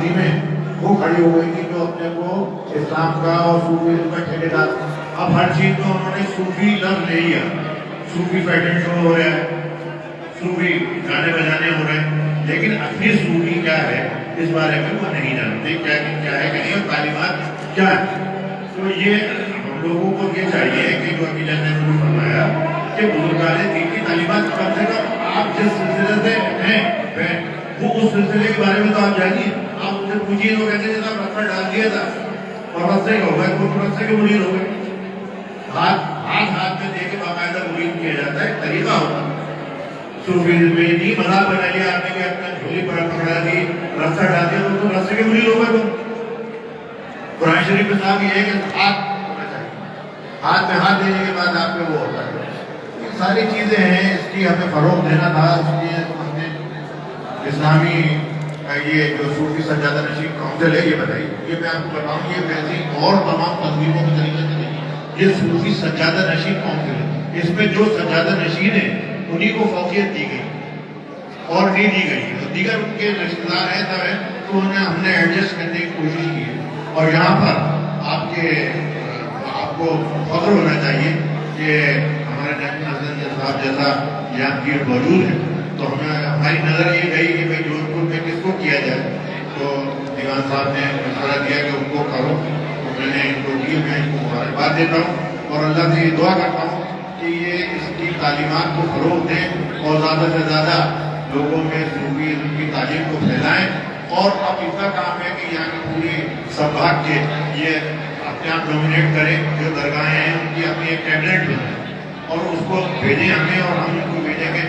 तंजीमें वो खड़ी हो गई थी जो अपने को इस्लाम का और सूफीज़्म का ठेकेदार। अब हर चीज़ में उन्होंने सूफी लफ्ज़ ले लिया, सूफी फैशन शो हो रहा है, सूफी गाने बजाने हो रहे हैं, लेकिन असली सूफी क्या है इस बारे में वो नहीं जानते, क्या है कि नहीं, और तालीमात क्या है। तो ये हम लोगों को ये चाहिए कि जो अभी ने फरमाया कि बुजुर्गाने दीन की तालीमात कम से कम आप जिस सिलसिले से हैं वो उस सिलसिले के बारे में तो आप जानिए। आप उनसे पूछिए तो कहते हैं साहब रस्सा डाल दिया था और रस्से हो गए, तो रस्से के मुरीद हो गए। हाथ में दे के बाकायदा मुरीद किया जाता है, तरीका होता है। सूफीज़्म में नहीं मजाक बना लिया आपने कि अपना झोली पर पकड़ा दी, रस्सा डाल दिया, तो रस्से के मुरीद हो गए। तो कुरान शरीफ में साहब ये है कि हाथ होना चाहिए, हाथ में हाथ देने के बाद आप में वो होता है। ये सारी चीज़ें हैं, इसकी हमें फरोग देना था। इसलिए हमने इस्लामी ये जो सूफी सज्जादा नशीन काउंसिल है, ये बताइए, ये मैं आपको बताऊँ, ये वैसी और तमाम तंजीमों के तरीके से नहीं, ये सूफी सज्जादा नशीन काउंसिल है। इसमें जो सज्जादा नशीन है उन्हीं को फौकियत दी गई और नहीं दी गई, तो दीगर उनके रिश्तेदार हैं सब हैं, तो उन्हें हमने एडजस्ट करने की कोशिश की है। और यहाँ पर आपको फख्र होना चाहिए कि हमारे नेशनल साहब जैसा यहाँ पीर मौजूद है, तो हमारी नज़र ये गई कि भाई जोधपुर में किसको किया जाए। तो दीवान साहब ने मशवरा दिया कि उनको करो, तो मैंने इनको दिए, मैं इनको मुबारकबाद देता हूँ और अल्लाह से ये दुआ करता हूँ कि ये इसकी तालीमात को फरोग दें और ज़्यादा से ज़्यादा लोगों में सूफीज़्म की तालीम को फैलाएँ। और अब इतना काम है कि यहाँ की पूरी संभाग के ये अपने आप नॉमिनेट करें, जो दरगाहें हैं उनकी अपनी एक कैबिनेट बनाएं और उसको भेजें हमें, और हम उनको भेजेंगे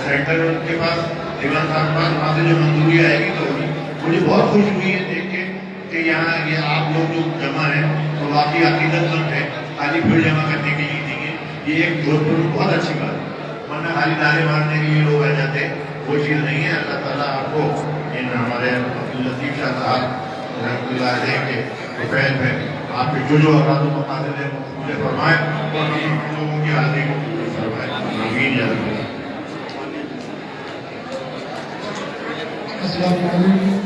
सेंटर उनके पास, दीवान साहब के पास, वहाँ से जो मंजूरी आएगी तो होगी। मुझे बहुत खुशी हुई है देख के कि यहाँ ये आप लोग जो जमा हैं तो वाकई अकीदतमंद है, खाली भीड़ जमा करने के लिए नहीं है। ये एक जोधपुर में बहुत अच्छी बात है, वरना खाली नारे मारने के लिए लोग आ जाते हैं, वो चीज़ नहीं है। अल्लाह ताला आपको इन हमारे अब्दुल लतीफ़ शाह साहब रहमतुल्लाह अलैह के रुपैल में आपके जो औलादों को कादिर है वो पूरे फरमाए और हम लोगों की हाजिरी को पूरी फरमाए। आमीन या रब्बल आलमीन। अस्सलामु अलैकुम।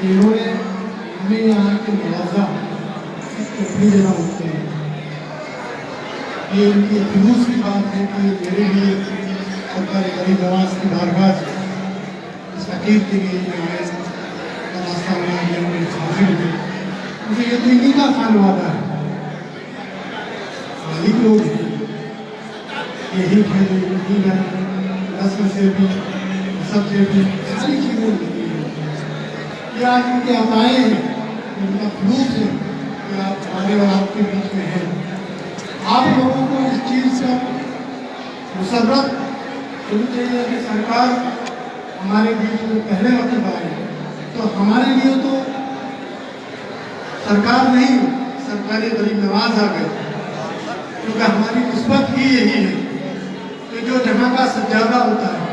इन्होंने हमें यहाँ के मुआवजा अपनी जगह होते हैं। ये इनकी खलूस की बात है कि मेरे लिए सरकार गरीब नवाज की बारगाह इस फकीर के लिए आए और रास्ता बना दिया, मुझे हाजिर हुए। मुझे ये तो इन्हीं का खान वादा है, मालिक लोग हैं, यही खेल यही रस्म से भी सबसे भी सारी चीज़ें होती हैं। ये आज उनके अताए हैं, उनका खलूस है कि आप हमारे और आपके बीच में हैं। आप लोगों को इस चीज़ से मुसर्रत होनी चाहिए कि सरकार हमारे बीच में पहले वक्त आए, तो हमारे लिए तो सरकार नहीं, सरकारी गरीब नवाज आ गए, क्योंकि हमारी निस्बत ही यही है कि जो जहाँ का सज्जादा होता है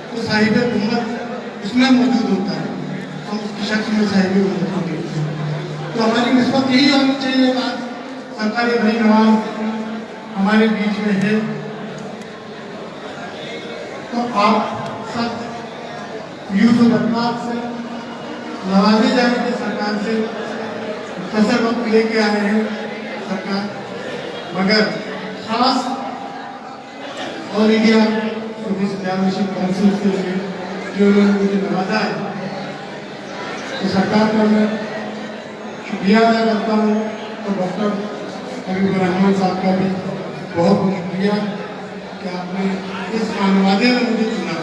वो साहिब उम्मत उसमें मौजूद होता है, हम उसकी शक्ल में साहिब उम्मत होंगे। तो हमारी निस्बत यही होनी चाहिए कि सरकारी गरीब नवाज हमारे बीच में है, तो आप सब यूसुफ अल्लाह से नवाजे जाएंगे। सरकार से फसल वक्त लेके आए हैं सरकार, मगर खास और इंडिया सूफी सज्जादा नशीन काउंसिल के लिए जो उन्होंने मुझे नवाजा है, तो सरकार का मैं शुक्रिया अदा करता हूँ। और डॉक्टर हबीबुर रहमान साहब का भी बहुत बहुत शुक्रिया कि आपने इस मानवादे में मुझे चुना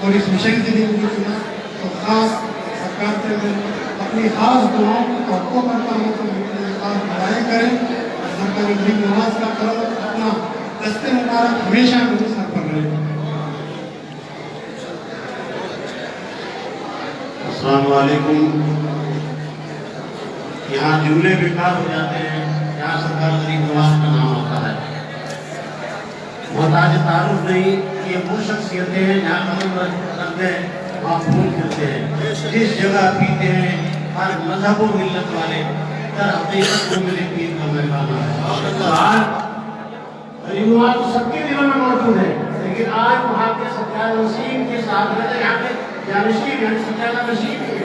और इस मिशन के लिए मुझे चुना। तो खास सरकार से मैं अपनी खास दुआओं की तवक्को करता हूँ कि मुझे खास दुआएं करें, सरकारी गरीब नवाज का करम अपना दस्ते मुबारक हमेशा मुझे सर पर रहे। अस्सलाम वालेकुम। यहाँ जुमले बेकार हो जाते हैं, यहाँ सरकार गरीब नवाज का नाम आता है। मोहताज तारुफ नहीं, ये वो शख्सियतें हैं जहाँ कदम रखते हैं वहाँ फूल खिलते हैं, जिस जगह पीते हैं हर मजहब और मिल्लत वाले, दर हकीकत वो मेरे पीर का मैदान है। गरीब नवाज तो सबके दिलों में मौजूद है, लेकिन आज वहाँ के सज्जाद नसीम के साथ में यहाँ पे जानशीन है, सज्जाद नसीम है,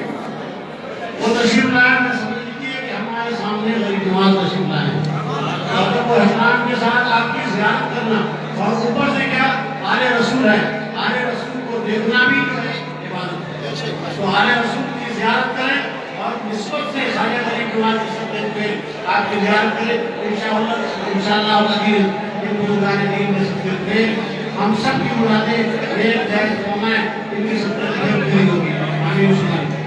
वो तशरीफ लाए। मैं समझ लीजिए कि हमारे सामने गरीब नवाज तशरीफ लाए, और जब वो इहराम के साथ आपकी ज़ियारत करना और ऊपर से क्या आले रसूल है, आले रसूल को देखना भी जो है इबादत है। तो आले रसूल की ज़ियारत करें और निस्बत से ख़ाजा गरीब नवाज की सब्जेक्ट पे आपकी ज़ियारत करें। इंशाअल्लाह इन बुजुर्गान दीन के सब्जेक्ट पे हम सब की मुरादें एक जैसे फरमाएं, इनकी सब्जेक्ट पूरी होगी। आमीन।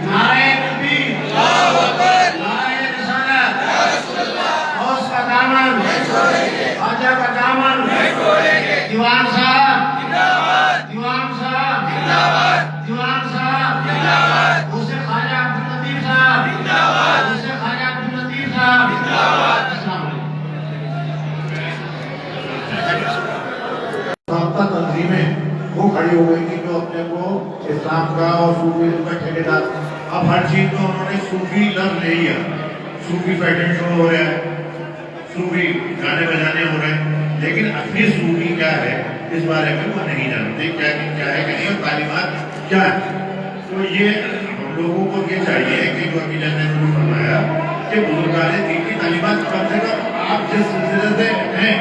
नारे तकबीर, अल्लाहु अकबर, नारे रिसालत, या रसूल अल्लाह, गौस का दामन नहीं छोड़ेंगे, ख्वाजा का दामन नहीं छोड़ेंगे। दीवान साहब जिंदाबाद, दीवान साहब जिंदाबाद, दीवान साहब जिंदाबाद, उसे ख्वाजा अब्दुल लतीफ साहब जिंदाबाद, उसे ख्वाजा अब्दुल लतीफ साहब जिंदाबाद। अस्सलाम वालेकुम। तंजीमें वो खड़ी हो गई थी जो अपने को इस्लाम का और सूफीज़्म का ठेकेदार, अब हर चीज में उन्होंने सूफी लफ्ज ले लिया। सूफी फैशन शो हो रहा है, सूफी गाने बजाने हो रहे हैं, लेकिन असली सूफी क्या है इस बारे में वो नहीं जानते, क्या है कि नहीं, और तालीमात क्या है। तो ये हम लोगों को ये चाहिए कि जो अभी ने फरमाया कि बुजुर्गाने दीन की तालीमात कम से कम आप जिस सिलसिले से हैं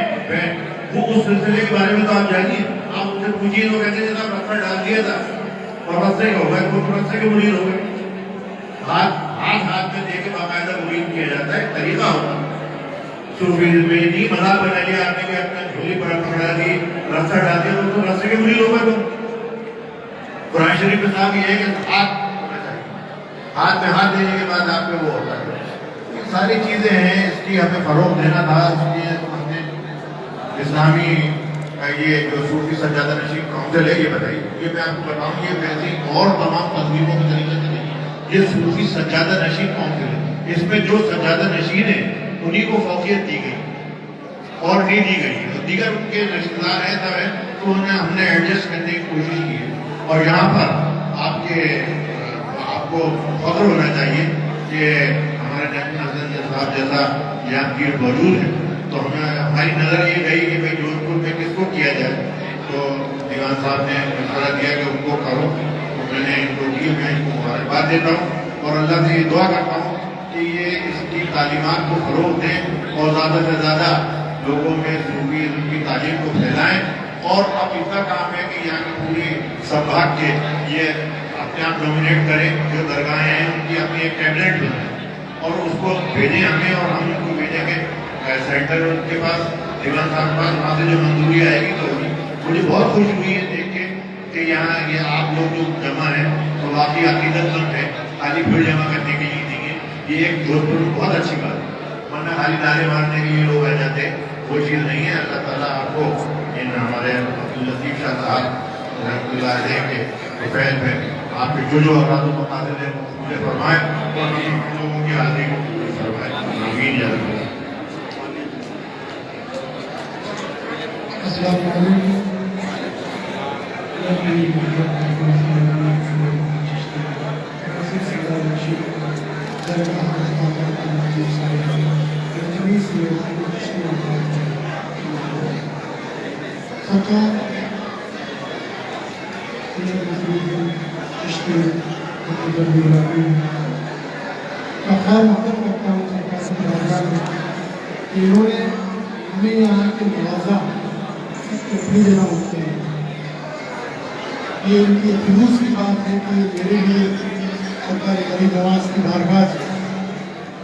वो उस सिलसिले के बारे में तो आप जानिए। आप उनसे पूछिए, वो कहते हैं जब रस्ता डाल दिया था और रस्ते का हो गए तो रस्ते के मुरीद हो गए। हाथ में दे के बाकायदा मुरीद किया जाता है, तरीका होता है। सूफीज़्म में नहीं मजाक बना लिया आपने कि अपना झोली पर पकड़ा दी, रास्ता डाल दिया तो रास्ते के मुरीद हो गए। तो कुरान शरीफ में साहब ये है कि हाथ में हाथ देने के बाद आपको वो होता है। ये सारी चीजें हैं, इसकी हमें फरोग देना था, इसलिए हमने इस्लामी ये जो सूफी सज्जादा नशीन काउंसिल है ये बताइए। ये मैं आपको बताऊँ, ये वैसे और तमाम तस्वीरों के तरीके से नहीं, ये सूफी सज्जादा नशीन काउंसिल है। इसमें जो सज्जादा नशीन है उन्हीं को फौकियत दी गई और नहीं दी गई, तो दीगर उनके रिश्तेदार हैं सब है, तो उन्हें हमने एडजस्ट करने की कोशिश की है। और यहाँ पर आपको फख्र होना चाहिए कि हमारे नेशनल हसन साहब जैसा यहाँ की वजूद है। तो हमारी नज़र ये गई कि भाई जोधपुर में किसको किया जाए, तो दीवान साहब ने मशवरा दिया कि उनको करो, तो मैंने इनको की, मैं इनको मुबारकबाद देता हूँ और अल्लाह से ये दुआ करता हूँ कि ये इसकी तालीमात को फरोग दें और ज़्यादा से ज़्यादा लोगों में सूफीज़्म की तालीम को फैलाएं। और अब इतना काम है कि यहाँ की पूरी संभाग के ये अपने आप नॉमिनेट करें, जो दरगाहें हैं उनकी अपनी एक कैबिनेट बनाएं और उसको भेजें हमें, और हम उनको भेजेंगे सेंटर उनके पास, दीवान साहब के पास, वहाँ से जो मंजूरी आएगी तो मुझे बहुत खुशी हुई है देख के कि यहाँ ये आप लोग जो जमा है तो वाकई अकीदतमंद है, खाली भीड़ जमा करने के लिए नहीं है। ये एक जोधपुर में बहुत अच्छी बात है, वरना खाली नारे मारने के लिए लोग आ जाते, वो चीज़ नहीं है। अल्लाह ताला आपको इन हमारे अब्दुल लतीफ शाह साहब रहमतुल्लाह अलैह के फैल में आपके जो अफराद मकासद है पूरे फरमाए और हम लोगों की हाजिरी को पूरी फरमाए। आमीन या रब्बल। अस्सलाम वालेकुम। इन्होंने हमें यहाँ के मुआवजा अपनी जगह होते हैं। ये इनकी जुलूस की बात है कि मेरे लिए सरकार गरीब नवाज की बारगाह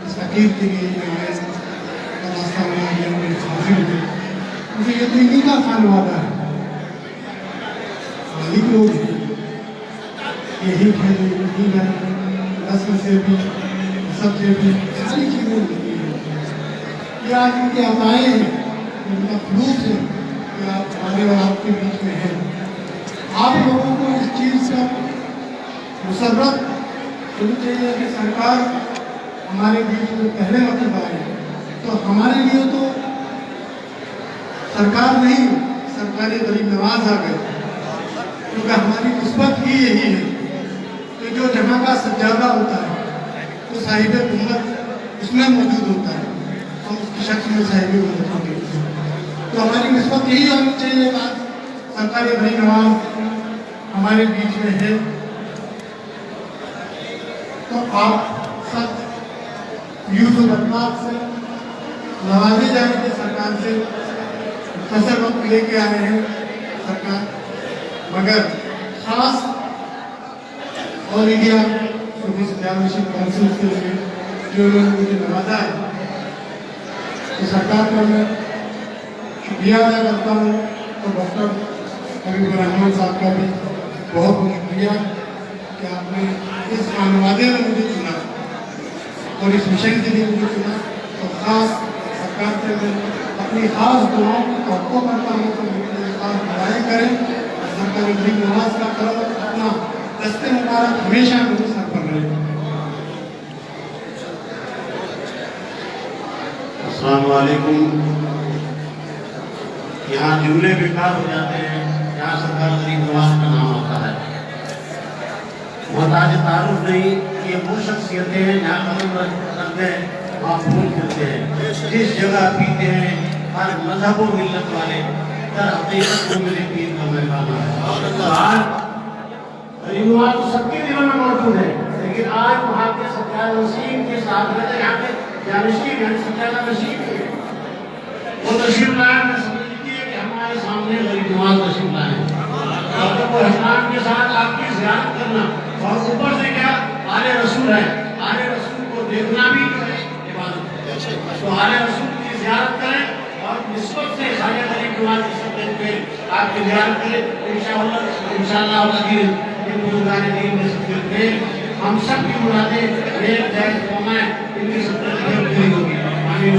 इस फकीर के लिए रास्ता बना दिया, हाजिर हुए। मुझे ये तो इन्हीं का खानवादा है, मालिक लोग यही है जो इन्हीं है, नस्ल से भी सब से भी सारी चीज़ें होती हैं। ये आज इनके अताए हैं, इनका फ्लूस है कि आप हमारे और आपके बीच में हैं। आप लोगों को इस चीज़ का मुसर्रत होनी चाहिए कि सरकार हमारे बीच में पहले वक्त आए तो हमारे लिए तो सरकार नहीं, सरकारी गरीब नवाज आ गए, क्योंकि हमारी किस्मत ही यही है कि जो जहाँ का सज्जादा होता है तो साहिब उम्मत उसमें मौजूद होता है, हम उसकी शक्ल में साहिब उम्मत होते हैं। तो हमारी किस्मत यही होनी चाहिए। आज सरकारी गरीब नवाज हमारे बीच में है, तो आप सब यूसुफ अल्ताफ से नवाजे जाने की सरकार से फसल वक्त लेके आए हैं सरकार, मगर खास और इंडिया सूफी सजावट काउंसिल के लिए जो उन्होंने मुझे नवाजा है, तो सरकार का मैं शुक्रिया अदा करता हूँ। तो डॉक्टर हबीबुर रहमान साहब का भी बहुत बहुत शुक्रिया कि आपने इस नवाजे में मुझे चुना और इस मिशन के लिए मुझे चुना। तो खास सरकार से मैं अपनी खास दुआओं की तवक्को करता हूँ तो मुझे खास दुआएं करें। सरकार गरीब नवाज का करम अपना दस्ते मुबारक हमेशा मेरे सर पर रहे। अस्सलाम वालेकुम। यहाँ जुमले बेकार हो जाते हैं, यहाँ सरकार गरीब नवाज का नाम आता है। मोहताज तारुफ नहीं, ये वो शख्सियतें हैं जहाँ कदम रखते हैं वहाँ फूल खिलते हैं, जिस जगह पीते हैं हर मजहब और मिल्लत वाले, दर हकीकत वो मेरे पीर का मैदान है। गरीब नवाज तो सबके दिलों में मौजूद है, लेकिन आज वहाँ के सच्चाई नसीब के साथ में यहाँ के जानशीन यानी सच्चाई नसीब वो तशरीफ लाए। मैं समझ लीजिए कि हमारे सामने गरीब नवाज तशरीफ लाए और वो इस्लाम के साथ आपकी ज़ियारत करना और ऊपर से क्या आले रसूल है, आले रसूल को देखना भी जो है इबादत है। तो आले रसूल की ज़ियारत करें और निस्बत से ख़ाजा गरीब नवाज की सत्ता पे आपकी ज़ियारत करें। इंशाअल्लाह ये बुजुर्गान दीन में सबके हम सब की मुरादें एक जैसे कौमाएं इनकी सत्ता पूरी होगी। आमीन।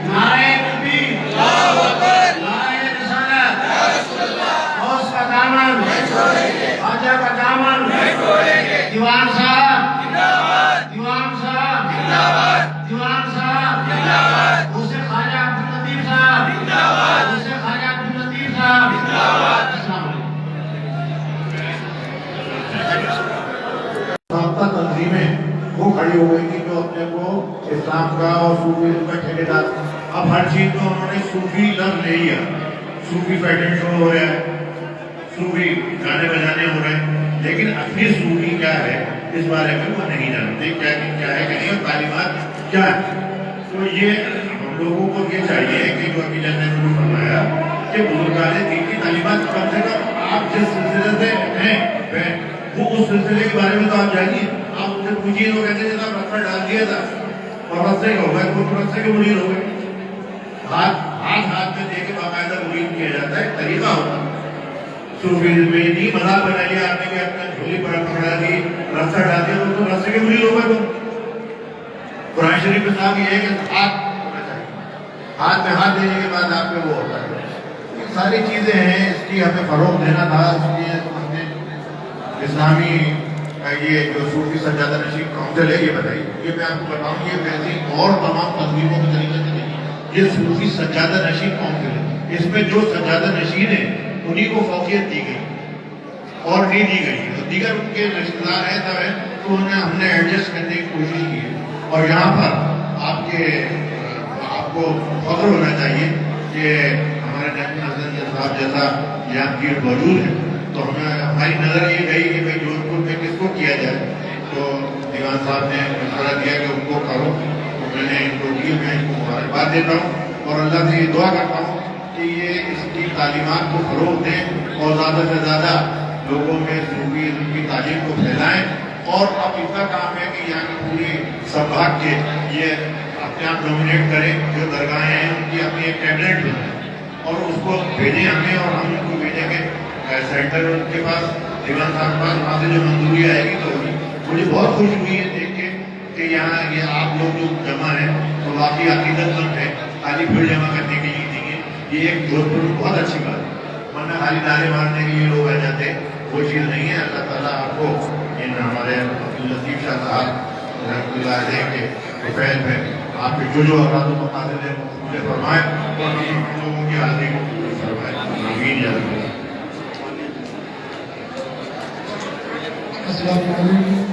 नारे तकबीर, अल्लाहू अकबर, नारे रिसालत, या रसूल अल्लाह, गौस का दामन नहीं छोड़ेंगे, ख्वाजा का दामन नहीं छोड़ेंगे। दीवान साहब जिंदाबाद, दीवान साहब जिंदाबाद, दीवान साहब जिंदाबाद, उसे ख्वाजा अब्दुल लतीफ साहब जिंदाबाद, उसे ख्वाजा अब्दुल लतीफ साहब जिंदाबाद। अस्सलाम वालेकुम। तंजीमें वो खड़ी हो गई थी जो अपने को इस्लाम का और सूफीज़्म का ठेकेदार, अब हर चीज में उन्होंने सूफी लफ्ज़ ले लिया। सूफी फैशन शो हो रहा है, सूफी गाने बजाने हो रहे हैं, लेकिन असली सूफी क्या है इस बारे में वो नहीं जानते, क्या है कि नहीं और तालीमात क्या है। तो ये हम लोगों को ये चाहिए कि जो अभी जैसे शुरू फरमाया कि बुजुर्गाने दीन की तालीमात कम से कम आप जिस सिलसिले से हैं वो उस सिलसिले के बारे में तो आप जानिए। आप उनसे पूछिए तो कहते हैं जब रस्ता डाल दिया था और रस्ते हो गए, कुछ रस्ते के मुरीद हो गए। हाथ में देके बाकायदा मुरीद किया जाता है, तरीका होता है। सूफीज़्म में नहीं मजाक बना लिया आपने कि अपना झोली पर पकड़ा दी, रास्ता डाल दिया तो रास्ते के मुरीद हो गए। तो कुरान शरीफ में साहब ये है कि हाथ होना चाहिए, हाथ में हाथ देने के बाद आप में वो होता है। ये सारी चीजें हैं, इसकी हमें फरोग देना था। इसलिए तो हमने इस्लामी ये जो सूफी सज्जादा नशीन काउंसिल है ये बताइए, ये मैं आपको बताऊँ, ये वैसे और तमाम तंजीमों के तरीके से नहीं, ये सूफी सज्जादा नशीन काउंसिल है। इसमें जो सज्जादा नशीन है उन्हीं को फौकियत दी गई और नहीं दी गई, तो दीगर उनके रिश्तेदार हैं सब हैं, तो उन्हें हमने एडजस्ट करने की कोशिश की है। और यहाँ पर आपको फख्र होना चाहिए कि हमारे नेशनल असद साहब जैसा यहाँ की मौजूद है। तो हमें हमारी नज़र ये गई कि भाई जोधपुर में किसको किया जाए, तो दीवान साहब ने मशवरा दिया कि उनको करो, तो मैंने इनको की, मैं इनको मुबारकबाद देता हूँ और अल्लाह से ये दुआ करता हूँ कि ये इसकी तालीमात को फ़रोग़ दें और ज़्यादा से ज़्यादा लोगों में सूफीज़्म की तालीम को फैलाएँ। और अब इनका काम है कि यहाँ की पूरी संभाग के ये अपने आप नॉमिनेट करें, जो दरगाहें हैं उनकी अपनी एक कैबिनेट बनाएं और उसको भेजें हमें और हम उनको भेजेंगे सेंटर के पास, दीवान साहब के पास, वहाँ से जो मंजूरी आएगी तो होगी। मुझे बहुत खुशी हुई है देख के कि यहाँ ये आप लोग जो जमा हैं तो वाकई अकीदतमंद है, खाली भीड़ जमा करने के लिए नहीं है। ये एक जोधपुर में बहुत अच्छी बात है, वरना खाली नारे मारने के लिए लोग आ जाते, वो चीज़ नहीं है। अल्लाह ताला आपको इन हमारे अब्दुल लतीफ शाह साहब रहमतुल्लाह अलैह के फैल में آپ کے جو اولاد و مقاصد ہیں وہ پورے فرمائیں اور ہم لوگوں کی حاضری کو قبول فرمائیں. آمین یا رب. السلام علیکم.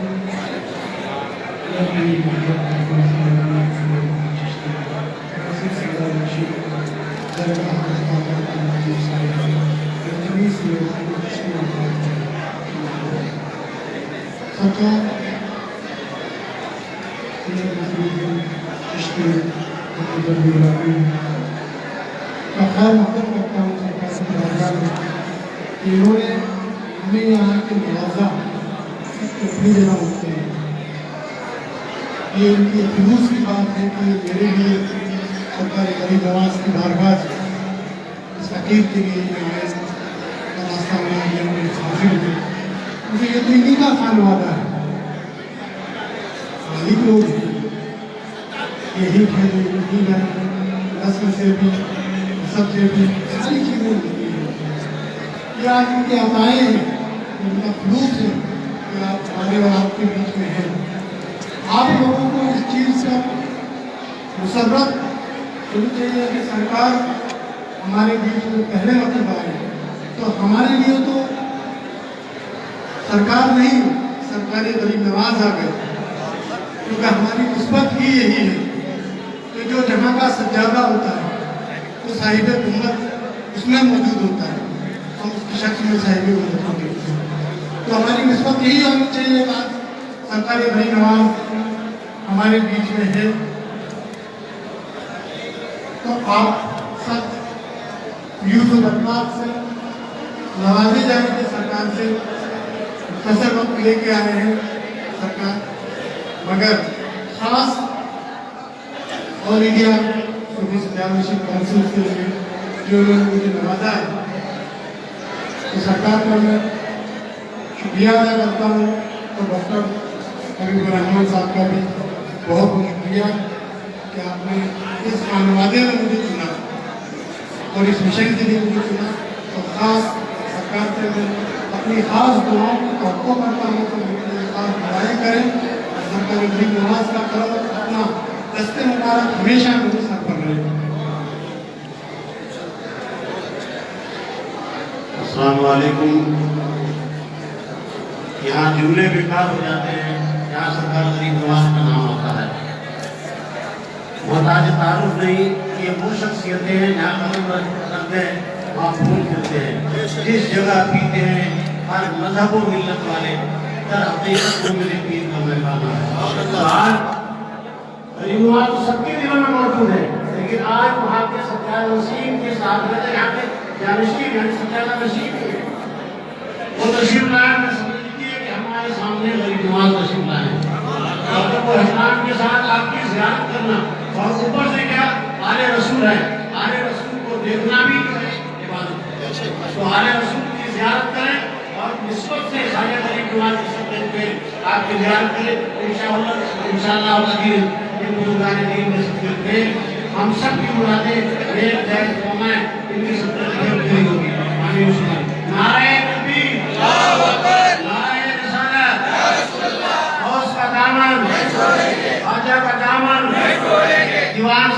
انہوں نے ہمیں یہاں کے مواضع اپنی جگہ ہوتے ہیں. یہ ان کی خلوص کی بات ہے کہ میرے لیے سرکار غریب نواز کی بارگاہ سے اس فقیر کے لیے کا راستہ بنا دیا مجھے حاصل ہوئی. مجھے یہ تو انہیں کا خانوادہ ہے, مالک لوگ ہیں, یہی ہے جو انہیں ہے نسل سے بھی سب سے بھی ساری چیزیں ہوتی ہیں. یہ آج ان کے عطائیں ہیں, ان کا خلوص ہے کہ آپ ہمارے اور آپ کے بیچ میں ہیں. آپ لوگوں کو اس چیز کا مسرت ہونی چاہیے کہ سرکار ہمارے بیچ میں پہلے وقت آئے تو ہمارے لیے تو سرکار نہیں, سرکار غریب نواز آ گئے, کیونکہ ہماری نسبت ہی یہی ہے کہ جو جہاں کا سجادہ ہوتا ہے وہ صاحب امت اس میں موجود ہوتا ہے, ہم اس کی شخص میں صاحب امت ہوتے ہیں. تو ہماری نسبت یہی ہونی چاہیے کہ سرکار غریب نواز ہمارے بیچ میں ہے. تو آپ سب یوسف اطلاق سے نوازے جانے کے سرکار سے مختصر وقت لے کے آئے ہیں سرکار, مگر خاص اور انڈیا سیاسی کونسل سے جو انہوں نے مجھے نوازا ہے تو سرکار کا میں شکریہ ادا کرتا ہوں. تو ڈاکٹر حبیب الرحمان صاحب کا بھی بہت بہت شکریہ کہ آپ نے اس خانوادے میں مجھے چنا اور اس مشن کے لیے مجھے چنا. تو خاص سرکار سے میں اپنی خاص دعاؤں کی توقع کرتا ہوں کہ میرے خاص دعائیں کریں. سرکار غریب نواز کا کرم اپنا دست مبارک ہمیشہ میرے سر پر رہے. السلام علیکم. یہاں جملے بیکار ہو جاتے ہیں, یہاں سرکار غریب نواز کا نام آتا ہے. محتاج تعارف نہیں, یہ وہ شخصیتیں ہیں جہاں قدم رکھتے ہیں وہاں پھول کھلتے ہیں. جس جگہ پیتے ہیں ہر مذہب و ملت والے, در حقیقت وہ میرے پیر کا مہمان ہے. غریب نواز تو سب کے دلوں میں موجود ہے, لیکن آج وہاں کے سجادہ نشین کے ساتھ میں یہاں کے جانشین یعنی سجادہ نشین وہ تشریف لائے. میں سمجھ لیجیے کہ ہمارے سامنے غریب نواز تشریف لائے اور وہ احترام کے ساتھ آپ کی زیارت کرنا اور اوپر سے کیا آل رسول ہے, آل رسول کو دیکھنا بھی عبادت ہے. تو آل رسول کی زیارت کریں اور نسبت سے سارے غریب نواز کی سبت پہ آپ کی زیارت کریں. انشاءاللہ العزیز ان بزرگان دین میں سبت پہ ہم سب کی مرادیں ایک جائز فرمائیں, ان کی سبت پوری ہوگی. آمین. نعرہ تکبیر, نعرہ رسالت, غوث کا دامن, خواجہ کا دامن, دیوان